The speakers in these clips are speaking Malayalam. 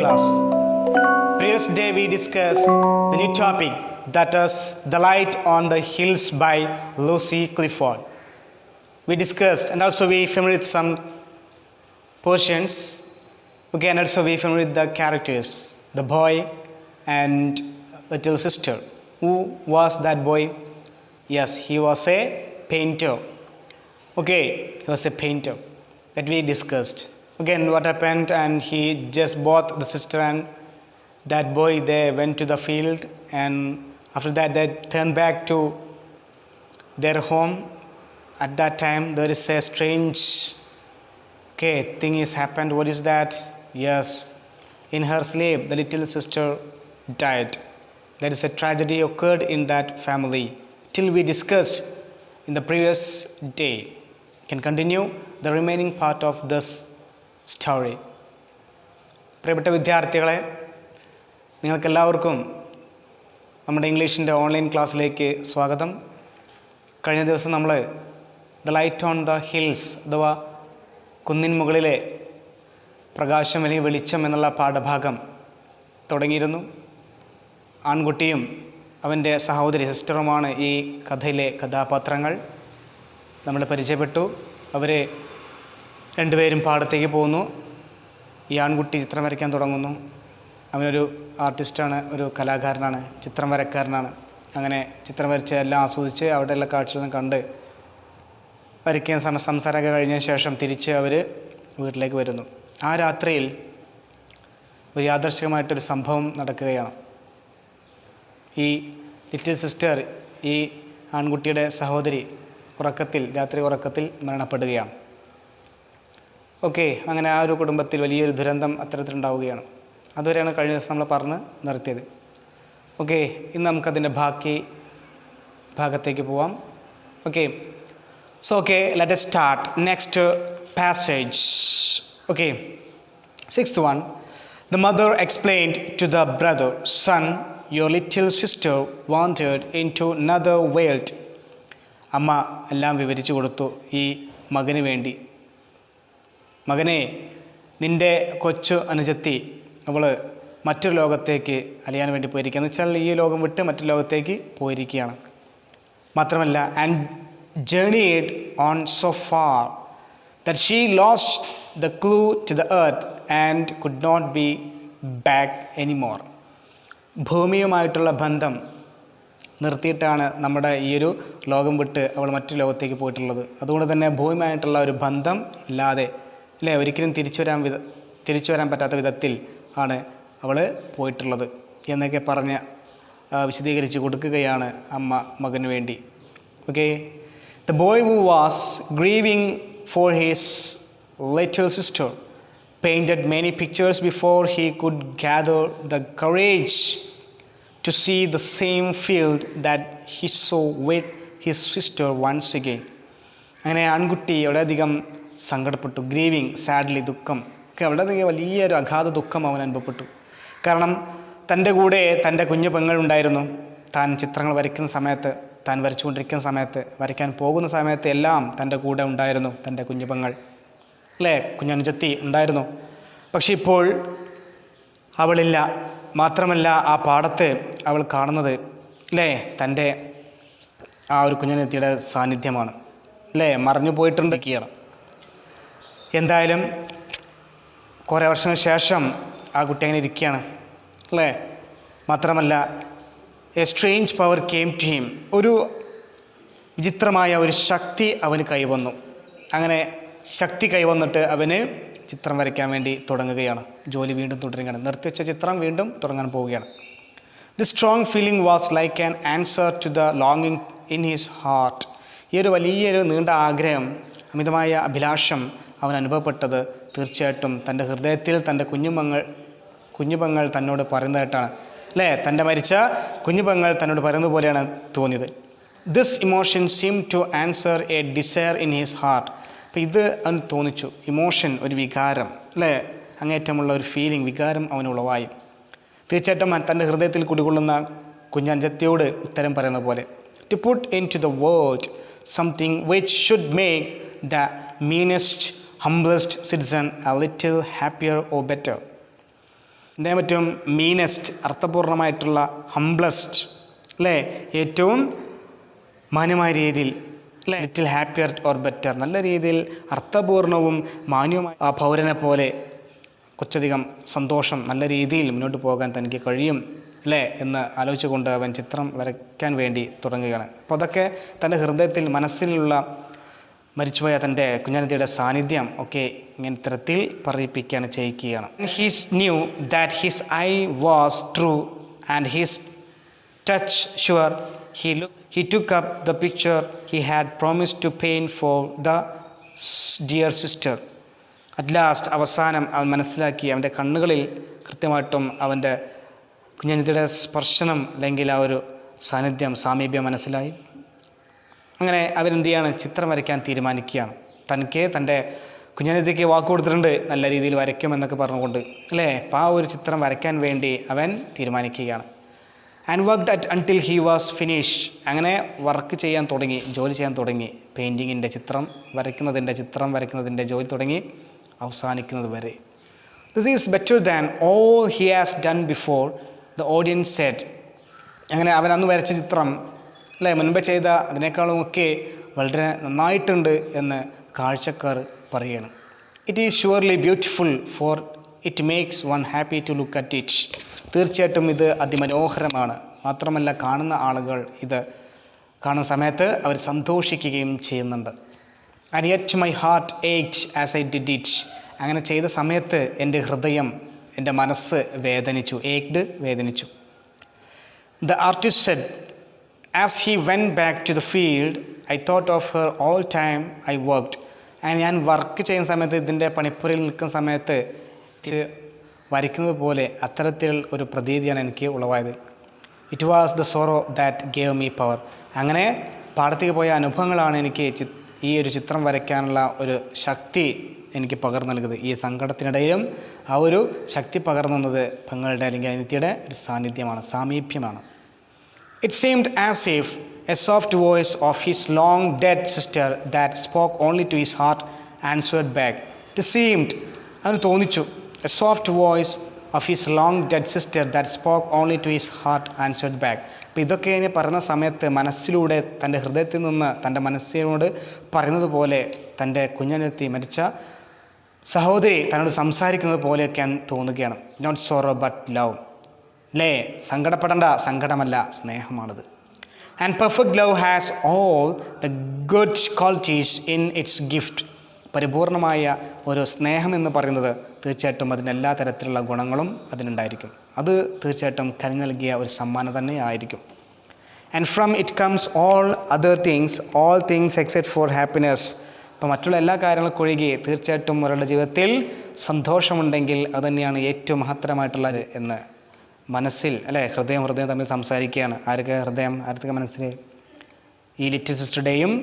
class. Previous day we discussed the new topic, that is The Light on the Hills by Lucy Clifford. We discussed and also we familiar with some portions. Okay, and also we familiar with the characters, the boy and little sister. Who was that boy? Yes, he was a painter. Okay, he was a painter that we discussed. Again, what happened, and he just bought the sister and that boy, they went to the field, and after that they turned back to their home. At that time there is a strange thing is happened. What is that? Yes, in her sleep the little sister died. There is a tragedy occurred in that family till we discussed in the previous day. Can continue the remaining part of this story. പ്രിയപ്പെട്ട വിദ്യാർത്ഥികളെ, നിങ്ങൾക്കെല്ലാവർക്കും നമ്മുടെ ഇംഗ്ലീഷിൻ്റെ ഓൺലൈൻ ക്ലാസ്സിലേക്ക് സ്വാഗതം. കഴിഞ്ഞ ദിവസം നമ്മൾ the light on the hills അഥവാ കുന്നിൻ മുകളിലെ പ്രകാശം അല്ലെങ്കിൽ വെളിച്ചം എന്നുള്ള പാഠഭാഗം തുടങ്ങിയിരുന്നു. ആൺകുട്ടിയും അവൻ്റെ സഹോദരി സിസ്റ്ററുമാണ് ഈ കഥയിലെ കഥാപാത്രങ്ങൾ. നമ്മൾ പരിചയപ്പെട്ടു. അവർ രണ്ടുപേരും പാടത്തേക്ക് പോകുന്നു. ഈ ആൺകുട്ടി ചിത്രം വരയ്ക്കാൻ തുടങ്ങുന്നു. അവനൊരു ആർട്ടിസ്റ്റാണ്, ഒരു കലാകാരനാണ്, ചിത്രം വരക്കാരനാണ്. അങ്ങനെ ചിത്രം വരച്ച് എല്ലാം ആസ്വദിച്ച് അവിടെയുള്ള കാഴ്ചകളും കണ്ട് വരയ്ക്കാൻ സംസാരമൊക്കെ കഴിഞ്ഞ ശേഷം തിരിച്ച് അവർ വീട്ടിലേക്ക് വരുന്നു. ആ രാത്രിയിൽ ഒരു യാദൃശ്ചികമായിട്ടൊരു സംഭവം നടക്കുകയാണ്. ഈ ലിറ്റിൽ സിസ്റ്റർ, ഈ ആൺകുട്ടിയുടെ സഹോദരി രാത്രി ഉറക്കത്തിൽ മരണപ്പെടുകയാണ്. അങ്ങനെ ആ ഒരു കുടുംബത്തിൽ വലിയൊരു ദുരന്തം അത്തരത്തിലുണ്ടാവുകയാണ്. അതുവരെയാണ് കഴിഞ്ഞ ദിവസം നമ്മൾ പറഞ്ഞ് നിർത്തിയത്. ഇന്ന് നമുക്കതിൻ്റെ ബാക്കി ഭാഗത്തേക്ക് പോവാം. Let us start next passage. Sixth one. The mother explained to the brother, "Son, your little sister wandered into another world." അമ്മ എല്ലാം വിവരിച്ചു കൊടുത്തു ഈ മകന് വേണ്ടി. മകനെ, നിൻ്റെ കൊച്ചു അനുജത്തി അവൾ മറ്റൊരു ലോകത്തേക്ക് അലിയാൻ വേണ്ടി പോയിരിക്കുക. എന്ന് വെച്ചാൽ ഈ ലോകം വിട്ട് മറ്റൊരു ലോകത്തേക്ക് പോയിരിക്കുകയാണ്. മാത്രമല്ല, and journeyed on so far that she lost the clue to the earth and could not be back anymore. ഭൂമിയുമായിട്ടുള്ള ബന്ധം നിർത്തിയിട്ടാണ് നമ്മുടെ ഈ ഒരു ലോകം വിട്ട് അവൾ മറ്റു ലോകത്തേക്ക് പോയിട്ടുള്ളത്. അതുകൊണ്ട് തന്നെ ഭൂമിയുമായിട്ടുള്ള ഒരു ബന്ധം ഇല്ലാതെ ഒരിക്കലും തിരിച്ചു വരാൻ പറ്റാത്ത വിധത്തിൽ ആണ് അവൾ പോയിട്ടുള്ളത് എന്നൊക്കെ പറഞ്ഞ് വിശദീകരിച്ച് കൊടുക്കുകയാണ് അമ്മ മകന് വേണ്ടി. The boy who was grieving for his little sister painted many pictures before he could gather the courage to see the same field that he saw with his sister once again. അങ്ങനെ ആൺകുട്ടി വളരെയധികം സങ്കടപ്പെട്ടു. ഗ്രീവിങ്, സാഡ്ലി, ദുഃഖം വളരെയധികം വലിയൊരു അഗാധ ദുഃഖം അവൻ അനുഭവപ്പെട്ടു. കാരണം തൻ്റെ കൂടെ തൻ്റെ കുഞ്ഞു പെങ്ങളുണ്ടായിരുന്നു. താൻ ചിത്രങ്ങൾ വരയ്ക്കുന്ന സമയത്ത്, താൻ വരച്ചുകൊണ്ടിരിക്കുന്ന സമയത്ത്, വരയ്ക്കാൻ പോകുന്ന സമയത്ത് എല്ലാം തൻ്റെ കൂടെ ഉണ്ടായിരുന്നു തൻ്റെ കുഞ്ഞു പെങ്ങൾ, കുഞ്ഞനുജത്തി ഉണ്ടായിരുന്നു. പക്ഷെ ഇപ്പോൾ അവളില്ല. മാത്രമല്ല, ആ പാടത്ത് അവൾ കാണുന്നത് തൻ്റെ ആ ഒരു കുഞ്ഞനുജത്തിയുടെ സാന്നിധ്യമാണ്. മറഞ്ഞു പോയിട്ടുണ്ടെങ്കിൽ എന്തായാലും കുറേ വർഷങ്ങൾക്ക് ശേഷം ആ കുട്ടി അങ്ങനെ ഇരിക്കുകയാണ്. മാത്രമല്ല, a strange power came to him. ഒരു വിചിത്രമായ ഒരു ശക്തി അവന് കൈവന്നു. അങ്ങനെ ശക്തി കൈവന്നിട്ട് അവന് ചിത്രം വരയ്ക്കാൻ വേണ്ടി തുടങ്ങുകയാണ്. ജോലി വീണ്ടും തുടരുകയാണ്. നിർത്തിവെച്ച ചിത്രം വീണ്ടും തുടങ്ങാൻ പോവുകയാണ്. The strong feeling was like an answer to the ലോങ്ങിങ് ഇൻ ഹിസ് ഹാർട്ട്. ഈ ഒരു വലിയൊരു നീണ്ട ആഗ്രഹം, അമിതമായ അഭിലാഷം അവൻ അനുഭവപ്പെട്ടത് തീർച്ചയായിട്ടും തൻ്റെ ഹൃദയത്തിൽ തൻ്റെ കുഞ്ഞുപെങ്ങൾ തന്നോട് പറയുന്നതായിട്ടാണ്. തൻ്റെ മരിച്ച കുഞ്ഞുപെങ്ങൾ തന്നോട് പറയുന്നത് പോലെയാണ് തോന്നിയത്. This emotion seem to answer a desire in his heart. അപ്പോൾ ഇത് അവന് തോന്നിച്ചു. ഇമോഷൻ, ഒരു വികാരം, അങ്ങേറ്റമുള്ള ഒരു ഫീലിംഗ്, വികാരം അവന് ഉളവായി. തീർച്ചയായിട്ടും തൻ്റെ ഹൃദയത്തിൽ കുടികൊള്ളുന്ന കുഞ്ഞനുജത്തിയോട് ഉത്തരം പറയുന്ന പോലെ. To put into the world something which should make the meanest, humblest citizen a little happier or better. എന്തേ പറ്റും? മീനസ്റ്റ്, അർത്ഥപൂർണമായിട്ടുള്ള, ഹംബ്ലസ്റ്റ് അല്ലേ, ഏറ്റവും മാന്യമായ രീതിയിൽ അല്ലേ, ലിറ്റിൽ ഹാപ്പിയർ ഓർ ബെറ്റർ, നല്ല രീതിയിൽ അർത്ഥപൂർണവും മാന്യവുമായ ആ പൗരനെ പോലെ കുറച്ചധികം സന്തോഷം, നല്ല രീതിയിൽ മുന്നോട്ട് പോകാൻ തനിക്ക് കഴിയും അല്ലേ എന്ന് ആലോചിച്ചുകൊണ്ട് അവൻ ചിത്രം വരയ്ക്കാൻ വേണ്ടി തുടങ്ങുകയാണ്. അപ്പോൾ അതൊക്കെ തൻ്റെ ഹൃദയത്തിൽ, മനസ്സിലുള്ള മരിച്ചുപോയ തൻ്റെ കുഞ്ഞാനത്തിയുടെ സാന്നിധ്യം ഒക്കെ ഇങ്ങനെ തരത്തിൽ പറയിപ്പിക്കുകയാണ്, ചെയ്യിക്കുകയാണ്. He's knew that his eye was true and his touch sure. He took up the picture he had promised to paint for the dear sister. At last, അവസാനം അവൻ മനസ്സിലാക്കി, അവൻ്റെ കണ്ണുകളിൽ കൃത്യമായിട്ടും അവൻ്റെ കുഞ്ഞാനത്തിയുടെ സ്പർശനം അല്ലെങ്കിൽ ആ ഒരു സാന്നിധ്യം, സാമീപ്യം മനസ്സിലായി. അങ്ങനെ അവരെന്ത് ചെയ്യാണ്? ചിത്രം വരയ്ക്കാൻ തീരുമാനിക്കുകയാണ്. തൻ്റെ കുഞ്ഞാനത്തിക്ക് വാക്ക് കൊടുത്തിട്ടുണ്ട് നല്ല രീതിയിൽ വരയ്ക്കുമെന്നൊക്കെ പറഞ്ഞുകൊണ്ട് അല്ലേ. അപ്പോൾ ആ ഒരു ചിത്രം വരയ്ക്കാൻ വേണ്ടി അവൻ തീരുമാനിക്കുകയാണ്. And worked at until he was finished. അങ്ങനെ വർക്ക് ചെയ്യാൻ തുടങ്ങി, ജോലി ചെയ്യാൻ തുടങ്ങി. പെയിൻറ്റിങ്ങിൻ്റെ ചിത്രം വരയ്ക്കുന്നതിൻ്റെ ജോലി തുടങ്ങി അവസാനിക്കുന്നത് വരെ. This is better than all he has done before, the audience said. അങ്ങനെ അവൻ അന്ന് വരച്ച ചിത്രം അല്ലേ, മുൻപ് ചെയ്ത അതിനേക്കാളുമൊക്കെ വളരെ നന്നായിട്ടുണ്ട് എന്ന് കാഴ്ചക്കാർ പറയുകയാണ്. It is surely beautiful for it makes one happy to look at it. തീർച്ചയായിട്ടും ഇത് അതിമനോഹരമാണ്. മാത്രമല്ല കാണുന്ന ആളുകൾ ഇത് കാണുന്ന സമയത്ത് അവർ സന്തോഷിക്കുകയും ചെയ്യുന്നുണ്ട്. And yet my heart ached as I did it. അങ്ങനെ ചെയ്ത സമയത്ത് എൻ്റെ ഹൃദയം, എൻ്റെ മനസ്സ് വേദനിച്ചു. ഏക്ഡ്, വേദനിച്ചു. The artist said as he went back to the field I thought of her all time I worked. അങ്ങനെ ഞാൻ വർക്ക് ചെയ്യുന്ന സമയത്ത്, ഇതിൻ്റെ പണിപ്പുരയിൽ നിൽക്കുന്ന സമയത്ത് വരയ്ക്കുന്നത് പോലെ അത്തരത്തിൽ ഒരു പ്രതീതിയാണ് എനിക്ക് ഉളവായത്. It was the sorrow that gave me power. അങ്ങനെ പാടത്തേക്ക് പോയ അനുഭവങ്ങളാണ് എനിക്ക് ഈ ഒരു ചിത്രം വരയ്ക്കാനുള്ള ഒരു ശക്തി എനിക്ക് പകർന്നു നൽകുന്നത്. ഈ സങ്കടത്തിനിടയിലും ആ ഒരു ശക്തി പകർന്നത് പെങ്ങളുടെ അല്ലെങ്കിൽ അനിത്യയുടെ ഒരു സാന്നിധ്യമാണ്, സാമീപ്യമാണ്. It seemed as if a soft voice of his long dead sister that spoke only to his heart answered back. It seemed, അവന് തോന്നിച്ചു, a soft voice of his long dead sister that spoke only to his heart answered back. അപ്പോൾ ഇതൊക്കെ ഇനി പറയുന്ന സമയത്ത് മനസ്സിലൂടെ, തൻ്റെ ഹൃദയത്തിൽ നിന്ന് തൻ്റെ മനസ്സിനോട് പറയുന്നത് പോലെ, തൻ്റെ കുഞ്ഞാനത്തി മരിച്ച സഹോദരി തന്നോട് സംസാരിക്കുന്നത് പോലെയൊക്കെ തോന്നുകയാണ്. Not sorrow but love. അല്ലേ, സങ്കടപ്പെടേണ്ട, സങ്കടമല്ല, സ്നേഹമാണത്. And perfect love has all the good qualities in its gift. പരിപൂർണമായ ഒരു സ്നേഹം എന്ന് പറയുന്നത് തീർച്ചയായിട്ടും അതിന് എല്ലാ തരത്തിലുള്ള ഗുണങ്ങളും അതിനുണ്ടായിരിക്കും. അത് തീർച്ചയായിട്ടും കനി നൽകിയ ഒരു സമ്മാനം തന്നെ ആയിരിക്കും. And from it comes all other things, all things except for happiness. അപ്പോൾ മറ്റുള്ള എല്ലാ കാര്യങ്ങൾക്കും ഒഴികെ തീർച്ചയായിട്ടും ഒരാളുടെ ജീവിതത്തിൽ സന്തോഷമുണ്ടെങ്കിൽ അതുതന്നെയാണ് ഏറ്റവും മഹത്തരമായിട്ടുള്ളത് എന്ന് മനസ്സിൽ അല്ലേ, ഹൃദയം തമ്മിൽ സംസാരിക്കുകയാണ്. ആരൊക്കെ മനസ്സിൽ? ഈ ലിറ്റിൽ സിസ്റ്ററുടെയും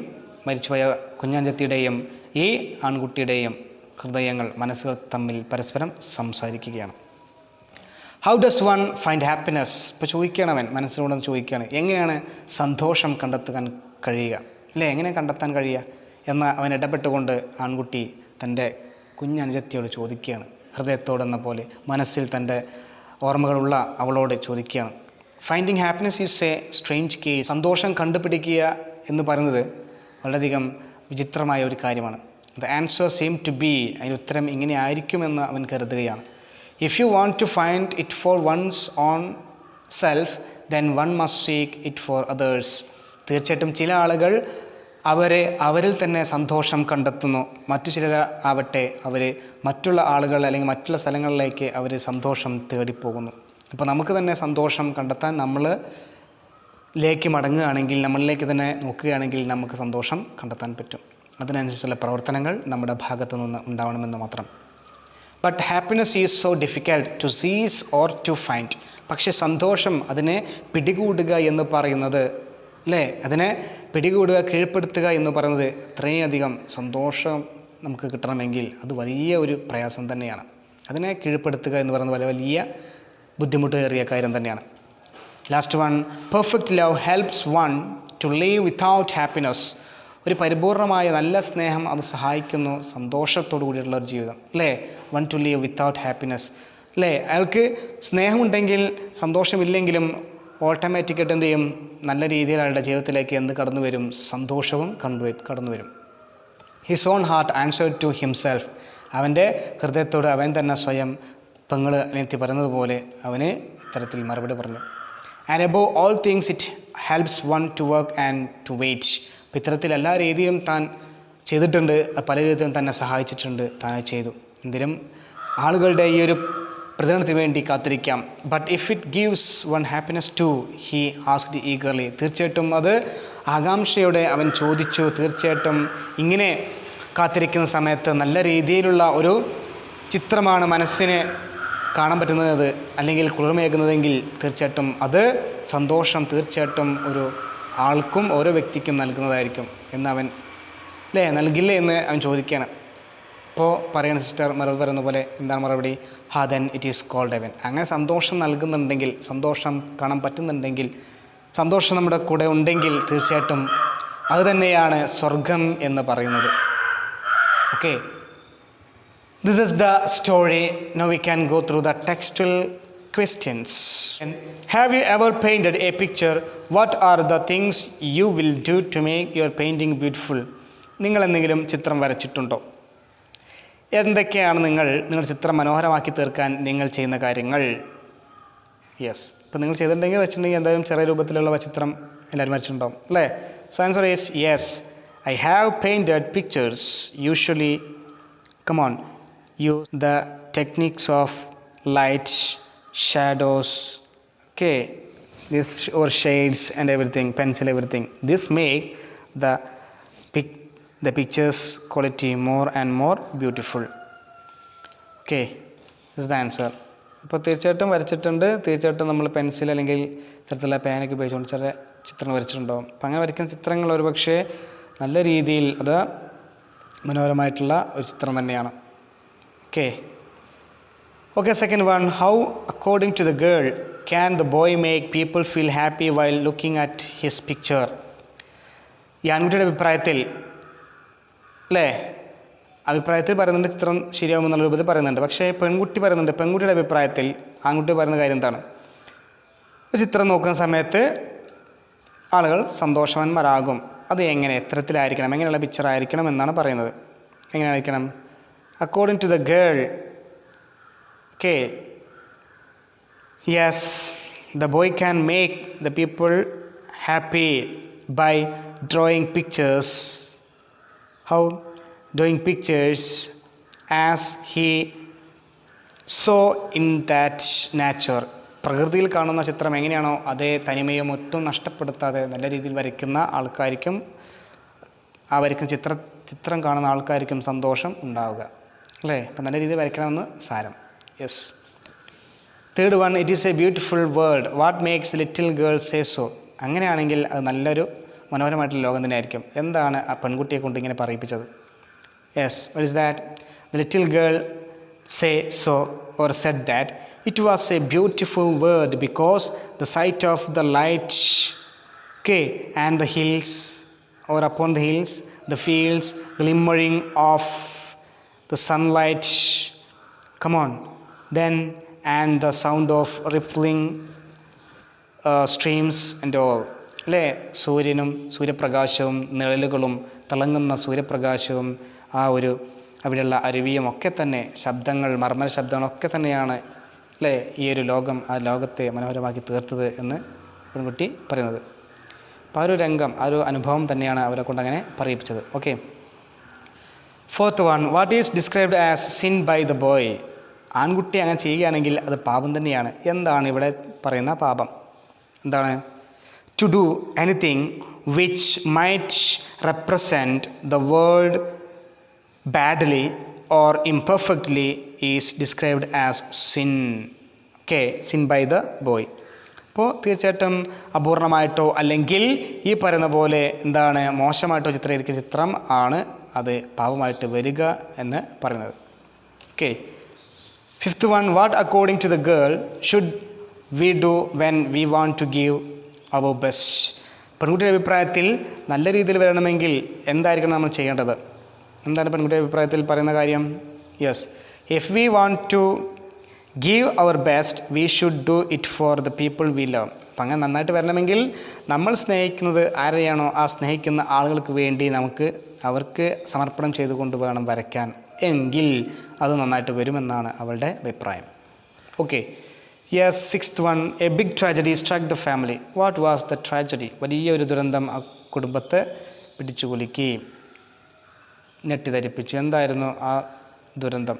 മരിച്ചുപോയ കുഞ്ഞാഞ്ചത്തിയുടെയും ഈ ആൺകുട്ടിയുടെയും ഹൃദയങ്ങൾ, മനസ്സുകൾ തമ്മിൽ പരസ്പരം സംസാരിക്കുകയാണ്. How does one find happiness? ഇപ്പോൾ ചോദിക്കുകയാണ് അവൻ, മനസ്സിലൂടെ ചോദിക്കുകയാണ്, എങ്ങനെയാണ് സന്തോഷം കണ്ടെത്താൻ കഴിയുക അല്ലേ, എങ്ങനെ കണ്ടെത്താൻ കഴിയുക എന്ന് അവൻ ഇടപെട്ടുകൊണ്ട് ആൺകുട്ടി തൻ്റെ കുഞ്ഞനുജത്തിയോട് ചോദിക്കുകയാണ്. ഹൃദയത്തോടെന്ന പോലെ മനസ്സിൽ തൻ്റെ ഓർമ്മകളുള്ള അവളോട് ചോദിക്കുകയാണ്. Finding happiness is a strange case. സന്തോഷം കണ്ടുപിടിക്കുക എന്ന് പറയുന്നത് വളരെയധികം വിചിത്രമായ ഒരു കാര്യമാണ്. The answer seem to be, അതിന് ഉത്തരം ഇങ്ങനെ ആയിരിക്കുമെന്ന് അവൻ കരുതുകയാണ്. If you want to find it for one's own self then one must seek it for others. തീർച്ചയായിട്ടും ചില ആളുകൾ അവരിൽ തന്നെ സന്തോഷം കണ്ടെത്തുന്നു. മറ്റു ചിലർ ആവട്ടെ അവർ മറ്റുള്ള ആളുകൾ അല്ലെങ്കിൽ മറ്റുള്ള സ്ഥലങ്ങളിലേക്ക് അവർ സന്തോഷം തേടിപ്പോകുന്നു. അപ്പോൾ നമുക്ക് തന്നെ സന്തോഷം കണ്ടെത്താൻ നമ്മളിലേക്ക് മടങ്ങുകയാണെങ്കിൽ, നമ്മളിലേക്ക് തന്നെ നോക്കുകയാണെങ്കിൽ നമുക്ക് സന്തോഷം കണ്ടെത്താൻ പറ്റും. അതിനനുസരിച്ചുള്ള പ്രവർത്തനങ്ങൾ നമ്മുടെ ഭാഗത്തു നിന്ന് ഉണ്ടാവണമെന്ന് മാത്രം. But happiness is so difficult to seize or to find. പക്ഷേ സന്തോഷം, അതിനെ പിടികൂടുക എന്ന് പറയുന്നത് അല്ലേ, അതിനെ പിടികൂടുക, കീഴ്പ്പെടുത്തുക എന്ന് പറയുന്നത് അത്രയധികം സന്തോഷം നമുക്ക് കിട്ടണമെങ്കിൽ അത് വലിയ ഒരു പ്രയാസം തന്നെയാണ്. അതിനെ കീഴ്പ്പെടുത്തുക എന്ന് പറയുന്നത് വലിയ ബുദ്ധിമുട്ടേറിയ കാര്യം തന്നെയാണ്. Last one, perfect love helps one to leave without happiness. ഒരു പരിപൂർണമായ നല്ല സ്നേഹം അത് സഹായിക്കുന്നു സന്തോഷത്തോടു കൂടിയുള്ള ഒരു ജീവിതം അല്ലേ. One two leave without happiness. അല്ലേ? അയാൾക്ക് സ്നേഹമുണ്ടെങ്കിൽ സന്തോഷമില്ലെങ്കിലും ഓട്ടോമാറ്റിക്കായിട്ട് എന്ത് ചെയ്യും? നല്ല രീതിയിൽ അയാളുടെ ജീവിതത്തിലേക്ക് എന്ത് കടന്നു വരും? സന്തോഷവും കടന്നു വരും. His own heart answered to himself. അവൻ്റെ ഹൃദയത്തോട് അവൻ തന്നെ സ്വയം പെങ്ങൾ അനിയത്തി പറയുന്നതുപോലെ അവന് ഇത്തരത്തിൽ മറുപടി പറഞ്ഞു. And above all things it helps one to work and to wait. അപ്പോൾ ഇത്തരത്തിൽ എല്ലാ രീതിയിലും താൻ ചെയ്തിട്ടുണ്ട്, പല രീതിയിലും തന്നെ സഹായിച്ചിട്ടുണ്ട്, താൻ ചെയ്തു. എന്തിനും ആളുകളുടെ ഈ ഒരു പ്രതികരണത്തിന് വേണ്ടി കാത്തിരിക്കാം. But if it gives one happiness too he asked eagerly. തീർച്ചയായിട്ടും അത് ആകാംക്ഷയോടെ അവൻ ചോദിച്ചു. തീർച്ചയായിട്ടും ഇങ്ങനെ കാത്തിരിക്കുന്ന സമയത്ത് നല്ല രീതിയിലുള്ള ഒരു ചിത്രമാണ് മനസ്സിന് കാണാൻ പറ്റുന്നത് അല്ലെങ്കിൽ കുളിർമയേകുന്നതെങ്കിൽ തീർച്ചയായിട്ടും അത് സന്തോഷം തീർച്ചയായിട്ടും ഒരു ആൾക്കും ഓരോ വ്യക്തിക്കും നൽകുന്നതായിരിക്കും എന്നവൻ നൽകില്ലേ എന്ന് അവൻ ചോദിക്കുകയാണ്. അപ്പോൾ പറയണ സിസ്റ്റർ മറുപടി പറയുന്ന പോലെ എന്താണ് മറുപടി? Then it is called heaven. അങ്ങനെ സന്തോഷം നൽകുന്നുണ്ടെങ്കിൽ, സന്തോഷം കാണാൻ പറ്റുന്നുണ്ടെങ്കിൽ, സന്തോഷം നമ്മുടെ കൂടെ ഉണ്ടെങ്കിൽ തീർച്ചയായിട്ടും അത് തന്നെയാണ് സ്വർഗം എന്ന് പറയുന്നത്. Okay, this is the story. Now we can go through the textual questions. Have you ever painted a picture? What are the things you will do to make your painting beautiful? നിങ്ങൾ എന്തെങ്കിലും ചിത്രം വരച്ചിട്ടുണ്ടോ? എന്തൊക്കെയാണ് നിങ്ങളുടെ ചിത്രം മനോഹരമാക്കി തീർക്കാൻ നിങ്ങൾ ചെയ്യുന്ന കാര്യങ്ങൾ? യെസ്, ഇപ്പോൾ നിങ്ങൾ ചെയ്തിട്ടുണ്ടെങ്കിൽ വെച്ചിട്ടുണ്ടെങ്കിൽ എന്തായാലും ചെറിയ രൂപത്തിലുള്ള ചിത്രം എല്ലാവരും വരച്ചിട്ടുണ്ടാവും അല്ലേ? So answer is yes, I have painted pictures. Usually use the techniques of light, shadows, okay, this or shades and everything, pencil, everything. This make the pictures quality more and more beautiful. Okay, this is the answer. അപ്പോൾ തീർച്ചയായിട്ടും വരച്ചിട്ടുണ്ട്. തീർച്ചയായിട്ടും നമ്മൾ പെൻസിൽ അല്ലെങ്കിൽ ഇത്തരത്തിലുള്ള പേനൊക്കെ ഉപയോഗിച്ചുകൊണ്ട് ചെറിയ ചിത്രങ്ങൾ വരച്ചിട്ടുണ്ടാവും. അപ്പം അങ്ങനെ വരയ്ക്കുന്ന ചിത്രങ്ങൾ ഒരുപക്ഷെ നല്ല രീതിയിൽ അത് മനോഹരമായിട്ടുള്ള ഒരു ചിത്രം തന്നെയാണ്. Okay, second one. How, according to the girl, can the boy make people feel happy while looking at his picture? ഈ ആൺകുട്ടിയുടെ അഭിപ്രായത്തിൽ അഭിപ്രായത്തിൽ പറയുന്നുണ്ട് ചിത്രം ശരിയാവുമെന്നുള്ള രൂപത്തിൽ പറയുന്നുണ്ട്. പക്ഷേ പെൺകുട്ടി പറയുന്നുണ്ട്, പെൺകുട്ടിയുടെ അഭിപ്രായത്തിൽ ആൺകുട്ടി പറയുന്ന കാര്യം എന്താണ്? ഒരു ചിത്രം നോക്കുന്ന സമയത്ത് ആളുകൾ സന്തോഷവാന്മാരാകും. അത് എങ്ങനെ, എത്തരത്തിലായിരിക്കണം, എങ്ങനെയുള്ള പിക്ചർ ആയിരിക്കണം എന്നാണ് പറയുന്നത്. എങ്ങനെയായിരിക്കണം? According to the girl, okay, yes, the boy can make the people happy by drawing pictures. How? Drawing pictures as he saw in that nature. പ്രകൃതിയിൽ കാണുന്ന ചിത്രം എങ്ങനെയാണോ അതേ തനിമയും ഒട്ടും നഷ്ടപ്പെടുത്താതെ നല്ല രീതിയിൽ വരയ്ക്കുന്ന ആൾക്കാർക്കും ആ വരയ്ക്കുന്ന ചിത്രം കാണുന്ന ആൾക്കാർക്കും സന്തോഷം ഉണ്ടാവുക അല്ലേ? അപ്പം നല്ല രീതിയിൽ വരയ്ക്കണമെന്ന് സാരം. Yes. Third one, it is A beautiful world. What makes little girl say so? അങ്ങനെയാണെങ്കിൽ അത് നല്ലൊരു മനോഹരമായിട്ടുള്ള ലോകം തന്നെയായിരിക്കും. എന്താണ് ആ പെൺകുട്ടിയെ കൊണ്ട് ഇങ്ങനെ പറയിപ്പിച്ചത്? Yes, what is that? The little girl say so or said that it was a beautiful world because the sight of the light, okay, and the hills or upon the hills, the fields glimmering of the sunlight, then and the sound of rippling streams and all. അല്ലേ? സൂര്യനും സൂര്യപ്രകാശവും നിഴലുകളും തിളങ്ങുന്ന സൂര്യപ്രകാശവും ആ ഒരു അവിടെയുള്ള അരുവിയും ഒക്കെ തന്നെ ശബ്ദങ്ങൾ, മർമ്മര ശബ്ദങ്ങളൊക്കെ തന്നെയാണ് അല്ലേ ഈ ഒരു ലോകം, ആ ലോകത്തെ മനോഹരമാക്കി തീർത്തത് എന്ന് പെൺകുട്ടി പറയുന്നത്. അപ്പോൾ ആ ഒരു രംഗം, ആ ഒരു അനുഭവം തന്നെയാണ് അവരെ കൊണ്ട് അങ്ങനെ പറയിപ്പിച്ചത്. Okay, fourth one, what is described as sin by the boy? ആൺകുട്ടി അങ്ങനെ ചെയ്യുകയാണെങ്കിൽ അത് പാപം തന്നെയാണ്. എന്താണ് ഇവിടെ പറയുന്ന പാപം? എന്താണ്? To do anything which might represent the world badly or imperfectly is described as sin. Okay, sin by the boy. അപ്പോൾ തീർച്ചയായിട്ടും അപൂർണമായിട്ടോ അല്ലെങ്കിൽ ഈ പറയുന്ന പോലെ എന്താണ് മോശമായിട്ടോ ചിത്രീകരിക്കുന്ന ചിത്രം ആണ് അത് പാപമായിട്ട് വരിക എന്ന് പറയുന്നത്. Okay, fifth one, what according to the girl should we do when we want to give our best? പെൺകുട്ടിയുടെ അഭിപ്രായത്തിൽ നല്ല രീതിയിൽ വരണമെങ്കിൽ എന്തായിരിക്കണം നമ്മൾ ചെയ്യേണ്ടത്? എന്താണ് പെൺകുട്ടിയുടെ അഭിപ്രായത്തിൽ പറയുന്ന കാര്യം? Yes, if we want to give our best, we should do it for the people we love. അപ്പം അങ്ങനെ നന്നായിട്ട് വരണമെങ്കിൽ നമ്മൾ സ്നേഹിക്കുന്നത് ആരെയാണോ ആ സ്നേഹിക്കുന്ന ആളുകൾക്ക് വേണ്ടി നമുക്ക് അവർക്ക് സമർപ്പണം ചെയ്തുകൊണ്ട് വേണം വരയ്ക്കാൻ, എങ്കിൽ അത് നന്നായിട്ട് വരുമെന്നാണ് അവളുടെ അഭിപ്രായം. Okay, yes. 6th one, a big tragedy struck the family. What was the tragedy? വലിയൊരു ദുരന്തം ആ കുടുംബത്തെ പിടിച്ചു കുലുക്കുകയും ഞെട്ടിധരിപ്പിച്ചു. എന്തായിരുന്നു ആ ദുരന്തം?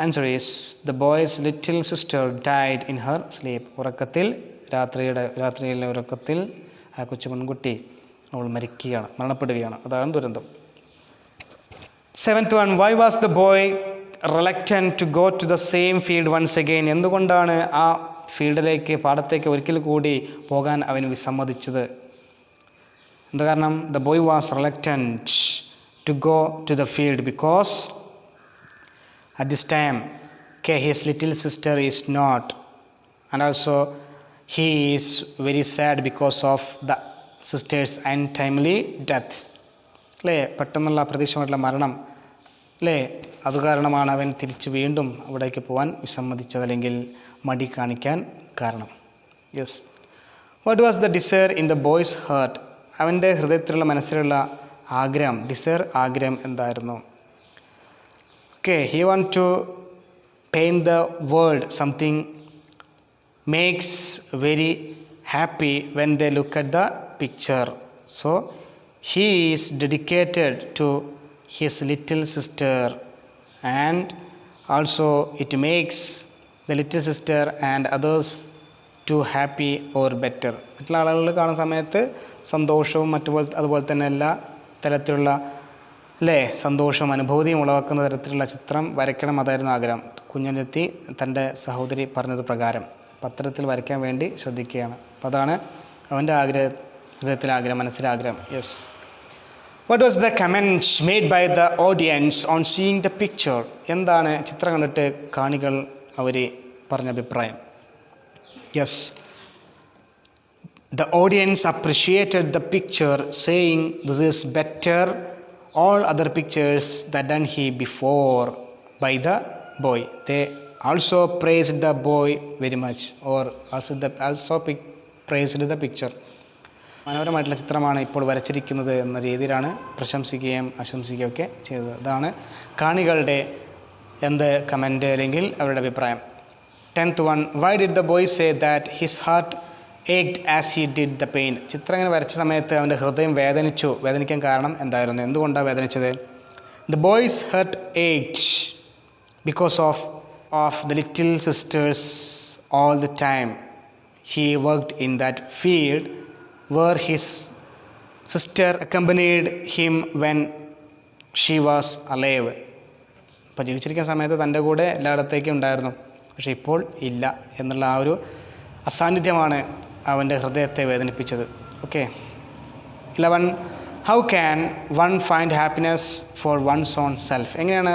Answer is the boys little sister died in her sleep. ഉറക്കത്തിൽ, രാത്രിയിലെ ഉറക്കത്തിൽ ആ കൊച്ചു പെൺകുട്ടി അവൾ മരണപ്പെടുകയാണ്. അതാണ് ദുരന്തം. 7th one, why was the boy reluctant to go to the same field once again? എന്തുകൊണ്ടാണ് ആ ഫീൽഡിലേക്ക്, പാടത്തേക്ക് ഒരിക്കൽ കൂടി പോകാൻ അവൻ വിസമ്മതിച്ചത്? എന്താ കാരണം? The boy was reluctant to go to the field because at this time, okay, his little sister is not, and also he is very sad because of the sister's untimely death. അല്ലേ, പെട്ടെന്നുള്ള അപ്രതീക്ഷിതമായിട്ടുള്ള മരണം, അല്ലേ, അത് കാരണമാണ് അവൻ തിരിച്ച് വീണ്ടും അവിടേക്ക് പോകാൻ വിസമ്മതിച്ചത്, അല്ലെങ്കിൽ മടി കാണിക്കാൻ കാരണം. Yes. What was the desire in the boy's heart? അവൻ്റെ ഹൃദയത്തിലുള്ള മനസ്സിലുള്ള ആഗ്രഹം, ഡിസയർ, ആഗ്രഹം എന്തായിരുന്നു? Okay, he want to paint the world something makes very happy when they look at the picture. So he is dedicated to his little sister, and also it makes the little sister and others to happy or better. മറ്റുള്ള ആളുകൾ കാണുന്ന സമയത്ത് സന്തോഷവും അതുപോലെ തന്നെ എല്ലാ തരത്തിലുള്ള, അല്ലേ, സന്തോഷവും അനുഭൂതിയും ഉളവാക്കുന്ന തരത്തിലുള്ള ചിത്രം വരയ്ക്കണം, അതായിരുന്നു ആഗ്രഹം. കുഞ്ഞനിരുത്തി തൻ്റെ സഹോദരി പറഞ്ഞത് പ്രകാരം പത്രത്തിൽ വരയ്ക്കാൻ വേണ്ടി ശ്രദ്ധിക്കുകയാണ്. അപ്പോൾ അതാണ് അവൻ്റെ ഹൃദയത്തിലെ ആഗ്രഹം, മനസ്സിലെ ആഗ്രഹം. Yes. What was the comment made by the audience on seeing the picture? എന്താണ് ചിത്രം കണ്ടിട്ട് കാണികൾ അവർ പറഞ്ഞ അഭിപ്രായം? Yes. The audience appreciated the picture, saying this is better all other pictures that done he before by the boy. They also praised the boy very much, or also praised the picture. മനോഹരമായിട്ടുള്ള ചിത്രമാണ് ഇപ്പോൾ വരച്ചിരിക്കുന്നത് എന്ന രീതിയിലാണ് പ്രശംസിക്കുകയും ആശംസിക്കുകയും ഒക്കെ ചെയ്തത്. അതാണ് കാണികളുടെ കമൻറ്റ് അല്ലെങ്കിൽ അവരുടെ അഭിപ്രായം. 10th one, why did the boy say that his heart ached as he did the paint? ചിത്രം ഇങ്ങനെ വരച്ച സമയത്ത് അവൻ്റെ ഹൃദയം വേദനിക്കാൻ കാരണം എന്തായിരുന്നു? എന്തുകൊണ്ടാണ് വേദനിച്ചത്? The boy's heart ached because of the little sisters all the time he worked in that field where his sister accompanied him when she was alive. അപ്പോൾ ജീവിച്ചിരിക്കുന്ന സമയത്ത് തൻ്റെ കൂടെ എല്ലായിടത്തേക്കും ഉണ്ടായിരുന്നു, പക്ഷേ ഇപ്പോൾ ഇല്ല എന്നുള്ള ആ ഒരു അസാന്നിധ്യമാണ് അവൻ്റെ ഹൃദയത്തെ വേദനിപ്പിച്ചത്. Okay. 11, how can one find happiness for one's own self? എങ്ങനെയാണ്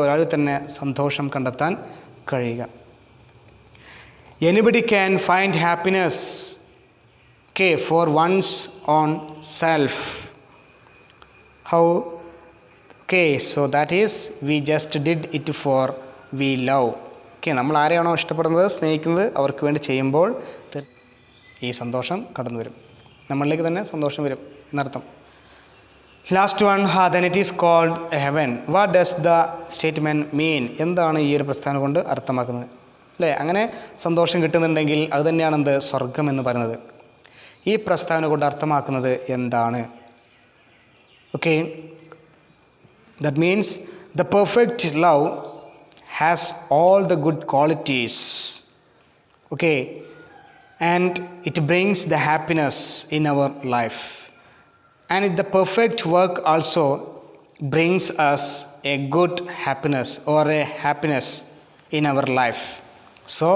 ഒരാളിൽ തന്നെ സന്തോഷം കണ്ടെത്താൻ കഴിയുക? Anybody can find happiness, okay, for one's own self. How? Okay, so that is we just did it for we love. Okay, നമ്മൾ ആരെയാണോ ഇഷ്ടപ്പെടുന്നത്, സ്നേഹിക്കുന്നത്, അവർക്ക് വേണ്ടി ചെയ്യുമ്പോൾ ഈ സന്തോഷം കടന്നു വരും, നമ്മളിലേക്ക് തന്നെ സന്തോഷം വരും എന്നർത്ഥം. Last one, then it is called heaven. What does the statement mean? എന്താണ് ഈ ഒരു പ്രസ്താവന കൊണ്ട് അർത്ഥമാക്കുന്നത്? അല്ലേ, അങ്ങനെ സന്തോഷം കിട്ടുന്നുണ്ടെങ്കിൽ അത് തന്നെയാണ് സ്വർഗം എന്ന് പറയുന്നത്. ഈ പ്രസ്താവന കൊണ്ട് അർത്ഥമാക്കുന്നത് എന്താണ്? Okay, that means the perfect love has all the good qualities, okay, and it brings the happiness in our life, and the perfect work also brings us a good happiness or a happiness in our life. So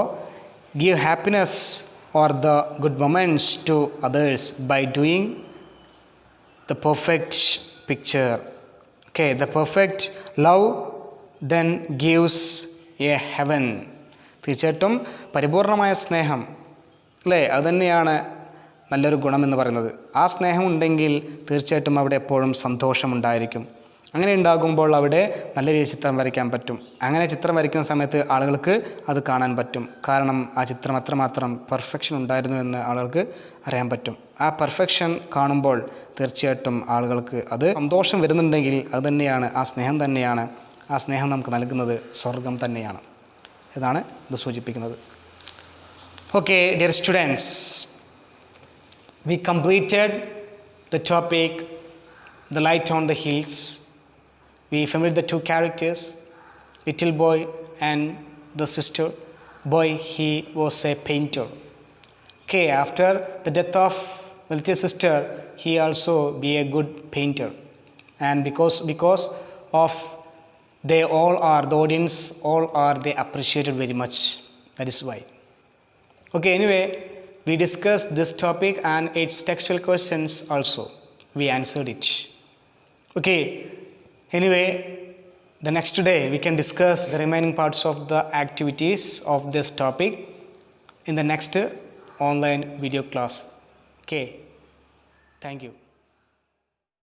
give happiness or the good moments to others by doing the perfect picture. Okay, the perfect love then gives a heaven. തീർച്ചയായിട്ടും പരിപൂർണമായ സ്നേഹം, അല്ലേ, അതുതന്നെയാണ് നല്ലൊരു ഗുണമെന്ന് പറയുന്നത്. ആ സ്നേഹം ഉണ്ടെങ്കിൽ തീർച്ചയായിട്ടും അവിടെ എപ്പോഴും സന്തോഷമുണ്ടായിരിക്കും. അങ്ങനെ ഉണ്ടാകുമ്പോൾ അവിടെ നല്ല രീതിയിൽ ചിത്രം വരയ്ക്കാൻ പറ്റും. അങ്ങനെ ചിത്രം വരയ്ക്കുന്ന സമയത്ത് ആളുകൾക്ക് അത് കാണാൻ പറ്റും. കാരണം ആ ചിത്രം അത്രമാത്രം പെർഫെക്ഷൻ ഉണ്ടായിരുന്നു എന്ന് ആളുകൾക്ക് അറിയാൻ പറ്റും. ആ പെർഫെക്ഷൻ കാണുമ്പോൾ തീർച്ചയായിട്ടും ആളുകൾക്ക് അത് സന്തോഷം വരുന്നുണ്ടെങ്കിൽ അത് തന്നെയാണ്, ആ സ്നേഹം തന്നെയാണ്, ആ സ്നേഹം നമുക്ക് നൽകുന്നത് സ്വർഗം തന്നെയാണ് എന്നാണ് ഇത് സൂചിപ്പിക്കുന്നത്. Okay dear students, we completed the topic The Light on the Hills. We familiar the two characters, little boy and the sister. Boy, he was a painter. Okay, after the death of the little sister, he also be a good painter. And because of they all are, the audience all are, they appreciated very much. That is why. Okay, anyway, we discussed this topic and its textual questions also. We answered it. Okay, anyway, the next day we can discuss the remaining parts of the activities of this topic in the next online video class. Okay, thank you.